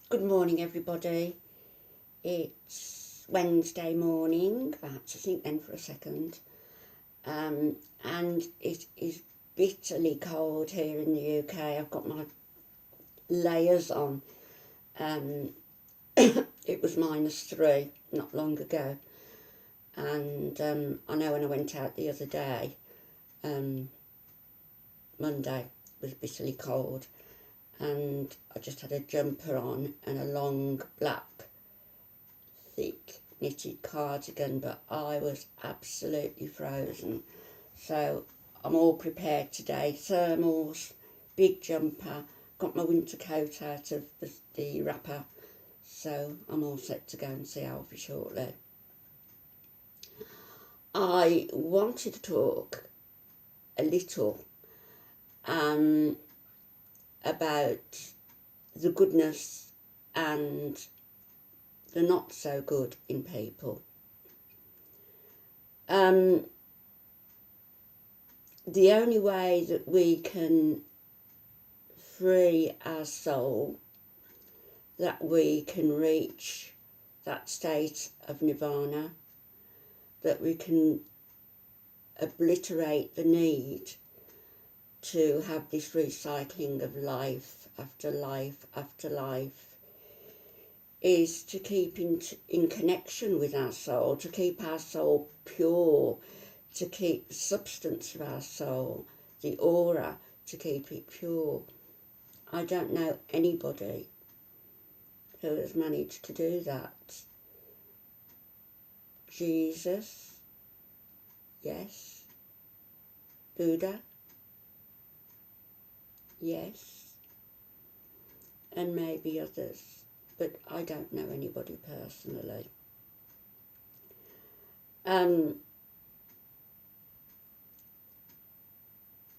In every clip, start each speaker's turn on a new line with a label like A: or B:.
A: Good morning, everybody. It's Wednesday morning. I had to think then for a second. And it is bitterly cold here in the UK. I've got my layers on. It was -3 not long ago. And I know when I went out the other day, Monday, it was bitterly cold. And I just had a jumper on and a long black thick knitted cardigan, but I was absolutely frozen. So I'm all prepared today. Thermals, big jumper, got my winter coat out of the wrapper, so I'm all set to go and see Alfie shortly. I wanted to talk a little about the goodness and the not so good in people. The only way that we can free our soul, that we can reach that state of nirvana, that we can obliterate the need to have this recycling of life after life after life, is to keep in connection with our soul, to keep our soul pure, to keep the substance of our soul, the aura, to keep it pure. I don't know anybody who has managed to do that. Jesus, yes. Buddha, yes. And maybe others, but I don't know anybody personally.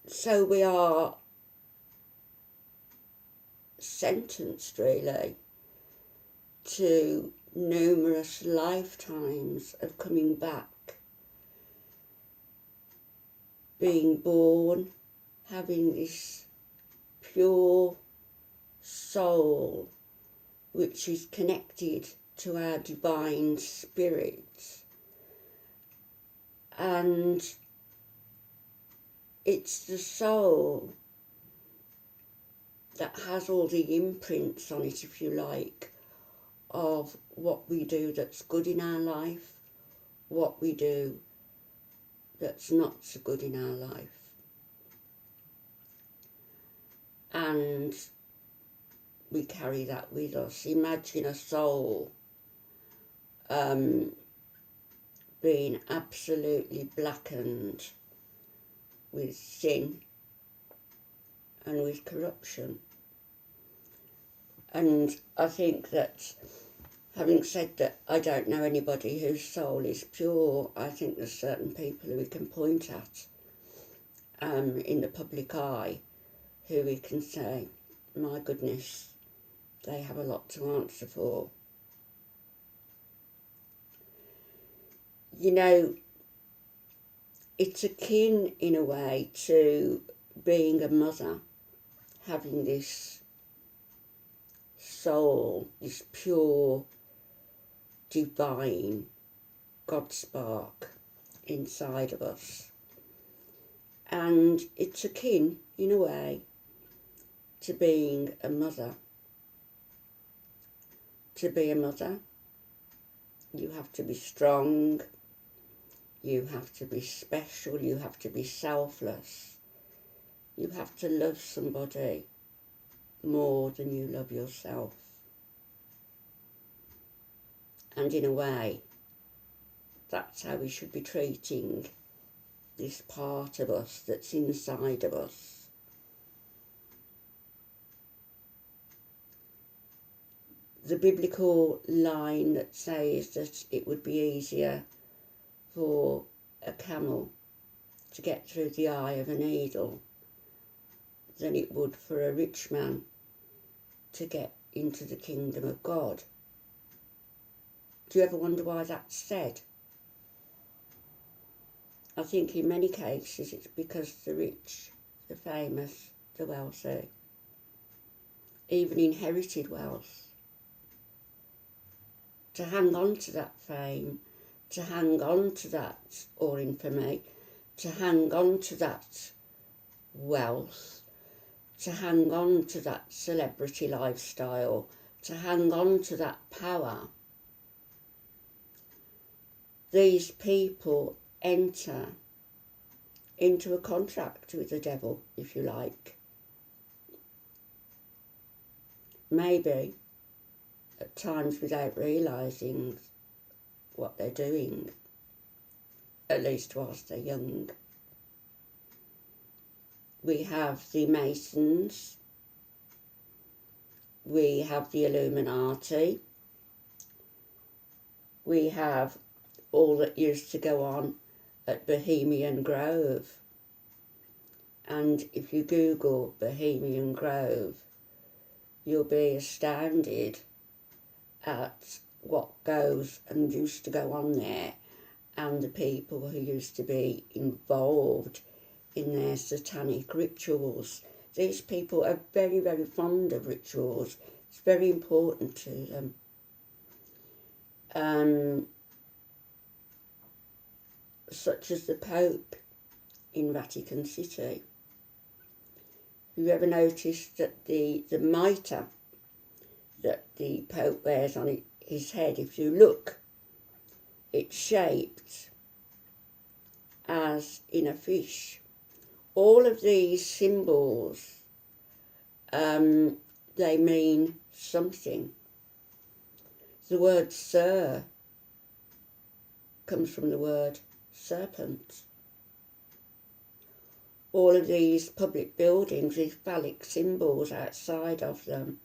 A: So we are sentenced really to numerous lifetimes of coming back, being born, having this pure soul which is connected to our divine spirit, and it's the soul that has all the imprints on it, if you like, of what we do that's good in our life, what we do that's not so good in our life. And we carry that with us. Imagine a soul being absolutely blackened with sin and with corruption. And I think that, having said that, I don't know anybody whose soul is pure. I think there's certain people who we can point at in the public eye who we can say, my goodness, they have a lot to answer for. You know, it's akin in a way to being a mother, having this soul, this pure, divine God spark inside of us. And it's akin, in a way, to being a mother. To be a mother, you have to be strong, you have to be special, you have to be selfless. You have to love somebody more than you love yourself. And in a way, that's how we should be treating this part of us that's inside of us. The biblical line that says that it would be easier for a camel to get through the eye of a needle than it would for a rich man to get into the kingdom of God. Do you ever wonder why that's said? I think in many cases it's because the rich, the famous, the wealthy, even inherited wealth, to hang on to that fame, to hang on to that, or infamy, to hang on to that wealth, to hang on to that celebrity lifestyle, to hang on to that power. These people enter into a contract with the devil, if you like. Maybe at times without realising what they're doing, at least whilst they're young. We have the Masons, we have the Illuminati, we have all that used to go on at Bohemian Grove. And if you Google Bohemian Grove, you'll be astounded at what goes and used to go on there, and the people who used to be involved in their satanic rituals. These people are very, very fond of rituals. It's very important to them. Such as the Pope in Vatican City. Have you ever noticed that the mitre that the Pope wears on his head, if you look, it's shaped as in a fish? All of these symbols, they mean something. The word Sir comes from the word serpent. All of these public buildings with phallic symbols outside of them.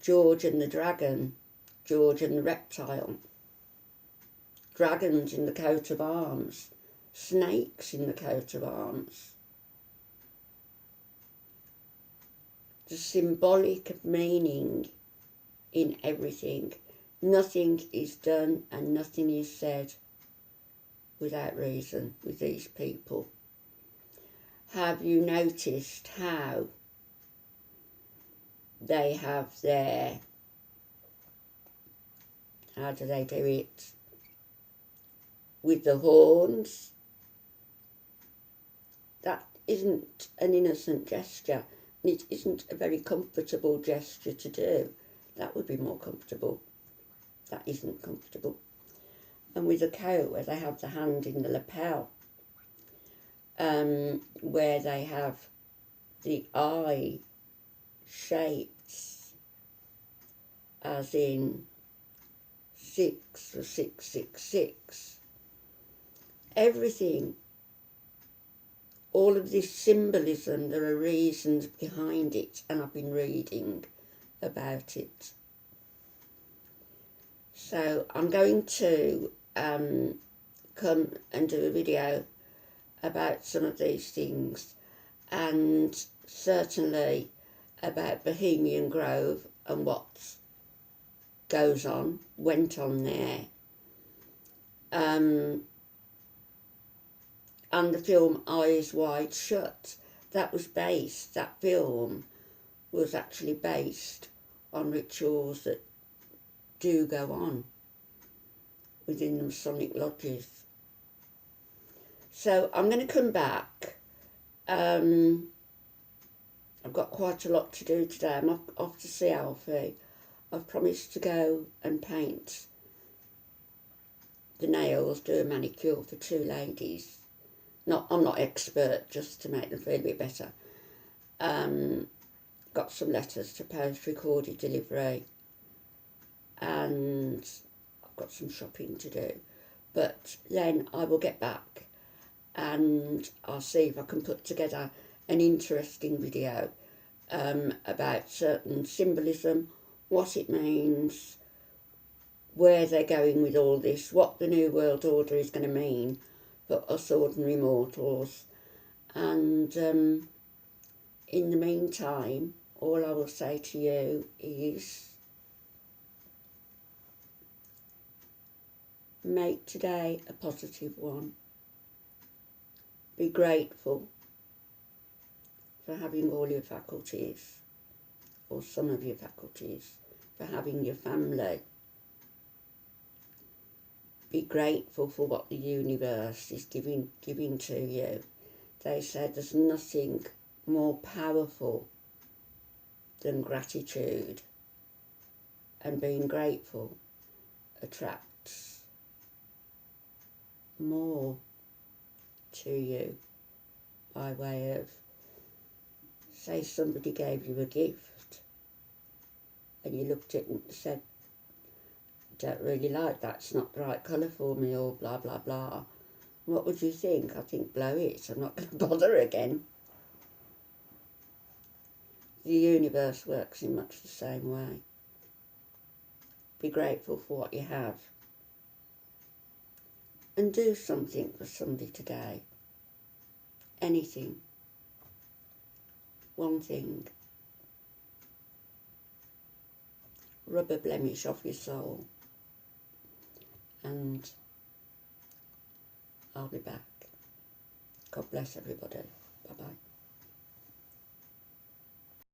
A: George and the dragon, George and the reptile, dragons in the coat of arms, snakes in the coat of arms. The symbolic meaning in everything. Nothing is done and nothing is said without reason with these people. Have you noticed how they have their, how do they do it? With the horns. That isn't an innocent gesture. It isn't a very comfortable gesture to do. That would be more comfortable. That isn't comfortable. And with the coat, where they have the hand in the lapel, where they have the eye shapes as in 6 or 666. Everything, all of this symbolism, there are reasons behind it, and I've been reading about it. So I'm going to come and do a video about some of these things, and certainly about Bohemian Grove and what went on there. And the film Eyes Wide Shut, that film was actually based on rituals that do go on within the Masonic lodges. So I'm going to come back. I've got quite a lot to do today. I'm off to see Alfie. I've promised to go and paint the nails, do a manicure for 2 ladies. I'm not expert, just to make them feel a bit better. Got some letters to post, recorded delivery, and I've got some shopping to do. But then I will get back and I'll see if I can put together an interesting video about certain symbolism, what it means, where they're going with all this, what the New World Order is going to mean for us ordinary mortals. And in the meantime, all I will say to you is, make today a positive one. Be grateful for having all your faculties, or some of your faculties, for having your family, be grateful for what the universe is giving to you. They said there's nothing more powerful than gratitude, and being grateful attracts more to you by way of, say somebody gave you a gift and you looked at it and said, don't really like that, it's not the right colour for me, or blah blah blah. What would you think? I think, blow it, I'm not going to bother again. The universe works in much the same way. Be grateful for what you have. And do something for somebody today. Anything. One thing. Rub a blemish off your soul. And I'll be back. God bless everybody. Bye-bye.